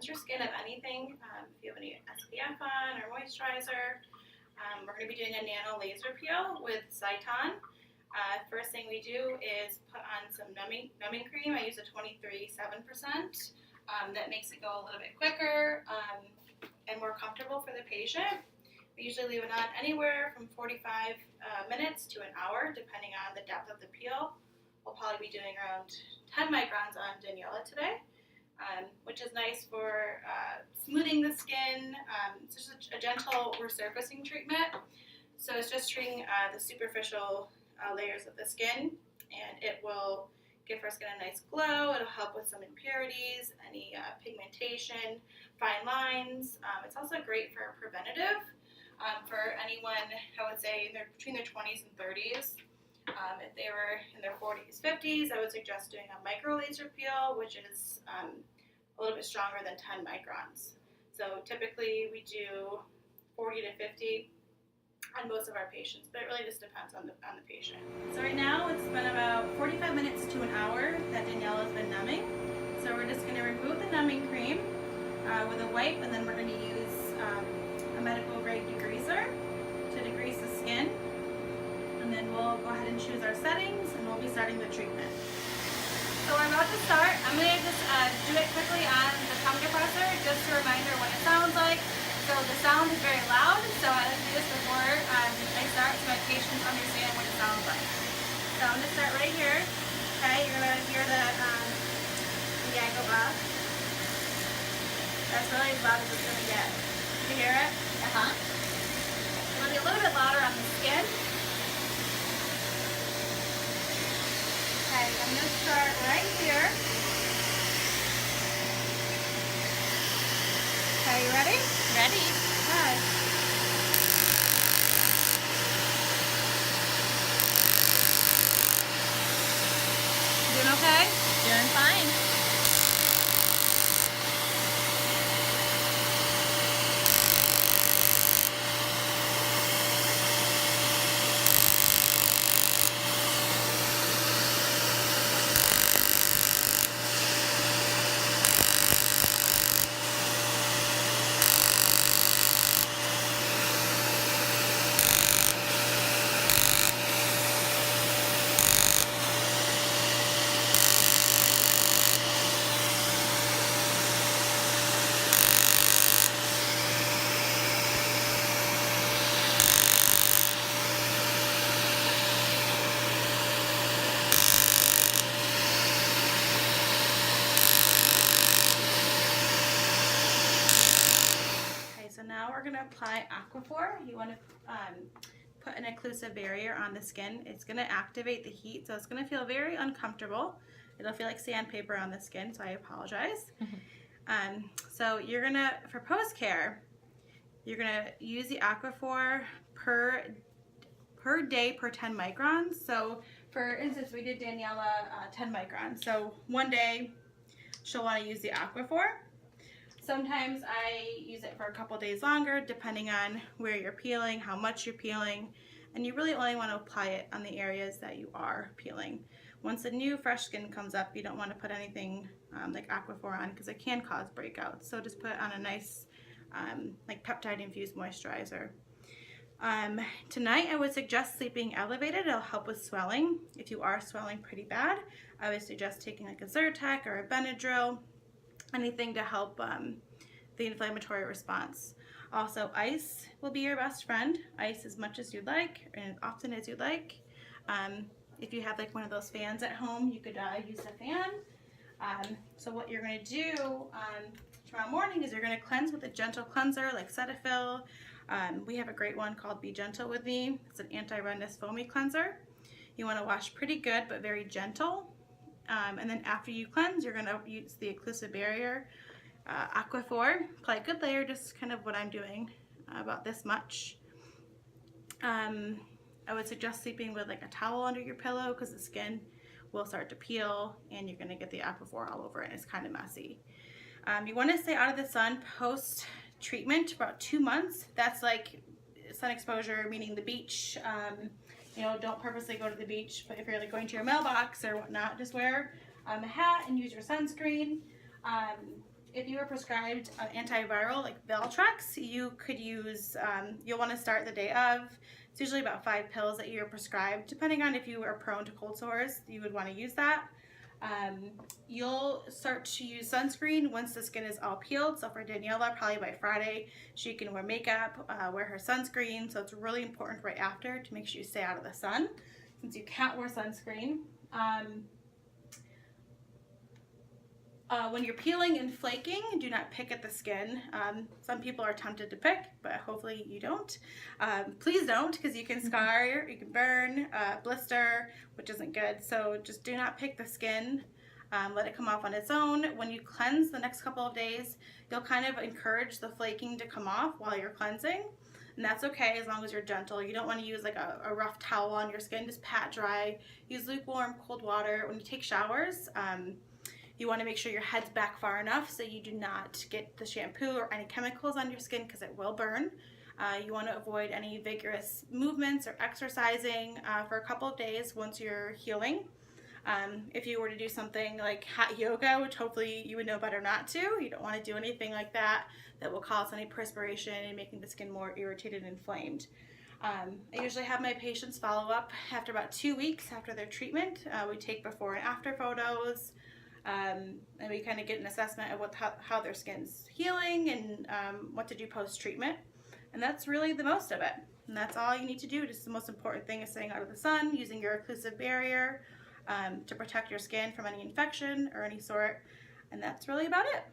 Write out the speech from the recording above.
cleanse your skin of anything. If you have any SPF on or moisturizer, we're going to be doing a nano laser peel with Sciton. First thing we do is put on some numbing cream. I use a 23.7%. That makes it go a little bit quicker and more comfortable for the patient. We usually leave it on anywhere from 45 minutes to an hour, depending on the depth of the peel. We'll probably be doing around 10 microns on Daniela today, which is nice for smoothing the skin. It's just a gentle resurfacing treatment. So it's just treating the superficial layers of the skin, and it will give her skin a nice glow. It'll help with some impurities, any pigmentation, fine lines. It's also great for preventative for anyone, I would say, between their 20s and 30s. If they were in their 40s, 50s, I would suggest doing a micro laser peel, which is a little bit stronger than 10 microns. So typically we do 40 to 50 on most of our patients, but it really just depends on the patient. So right now it's been about 45 minutes to an hour that Daniela's been numbing. So we're just going to remove the numbing cream with a wipe, and then we're going to use a medical grade degreaser to degrease the skin. And then we'll go ahead and choose our settings, and we'll be starting the treatment. So we're about to start. I'm going to just do it quickly on the tongue depressor, just a reminder what it sounds like. So the sound is very loud, so I like to do this before I start so my patients understand what it sounds like. So I'm going to start right here. Okay, you're going to hear the yangle bus. That's really as loud as it's going to get. You hear it? Uh-huh. It's going to be a little bit louder on the skin. Okay, I'm going to start right here. Okay, you ready? Ready? Good. Doing okay? Doing fine. Now we're going to apply Aquaphor. You want to put an occlusive barrier on the skin. It's going to activate the heat, so it's going to feel very uncomfortable. It'll feel like sandpaper on the skin, so I apologize. So you're going to, for post care, you're going to use the Aquaphor per day per 10 microns. So for instance, we did Daniela 10 microns. So one day she'll want to use the Aquaphor. Sometimes I use it for a couple days longer, depending on where you're peeling, how much you're peeling, and you really only want to apply it on the areas that you are peeling. Once the new fresh skin comes up, you don't want to put anything like Aquaphor on, because it can cause breakouts. So just put it on a nice like peptide infused moisturizer. Tonight I would suggest sleeping elevated. It'll help with swelling. If you are swelling pretty bad, I would suggest taking like a Zyrtec or a Benadryl. Anything to help the inflammatory response. Also, ice will be your best friend. Ice as much as you'd like and as often as you'd like. If you have like one of those fans at home, you could use a fan. So what you're going to do tomorrow morning is you're going to cleanse with a gentle cleanser like Cetaphil. We have a great one called Be Gentle With Me. It's an anti-redness foamy cleanser. You want to wash pretty good but very gentle. And then after you cleanse, you're going to use the occlusive barrier, Aquaphor. Apply a good layer, just kind of what I'm doing, about this much. I would suggest sleeping with like a towel under your pillow, because the skin will start to peel and you're going to get the Aquaphor all over it, and it's kind of messy. You want to stay out of the sun post treatment for about 2 months. That's like sun exposure, meaning the beach. You know, don't purposely go to the beach, but if you're like going to your mailbox or whatnot, just wear a hat and use your sunscreen. if you were prescribed an antiviral like Valtrex, you could use, you'll want to start the day of. It's usually about 5 pills that you're prescribed. Depending on if you are prone to cold sores, you would want to use that. You'll start to use sunscreen once the skin is all peeled. So for Daniela, probably by Friday, she can wear makeup, wear her sunscreen. So it's really important right after to make sure you stay out of the sun, since you can't wear sunscreen. When you're peeling and flaking, do not pick at the skin. Some people are tempted to pick, but hopefully you don't. Please don't, because you can scar, you can burn, blister, which isn't good. So just do not pick the skin. Let it come off on its own. When you cleanse the next couple of days, you'll kind of encourage the flaking to come off while you're cleansing. And that's okay as long as you're gentle. You don't want to use like a rough towel on your skin. Just pat dry. Use lukewarm, cold water. When you take showers, you want to make sure your head's back far enough so you do not get the shampoo or any chemicals on your skin, because it will burn. You want to avoid any vigorous movements or exercising for a couple of days once you're healing. If you were to do something like hot yoga, which hopefully you would know better not to, you don't want to do anything like that that will cause any perspiration and making the skin more irritated and inflamed. I usually have my patients follow up after about 2 weeks after their treatment. We take before and after photos. And we kind of get an assessment of how their skin's healing and what to do post-treatment. And that's really the most of it. And that's all you need to do. Just the most important thing is staying out of the sun, using your occlusive barrier to protect your skin from any infection or any sort. And that's really about it.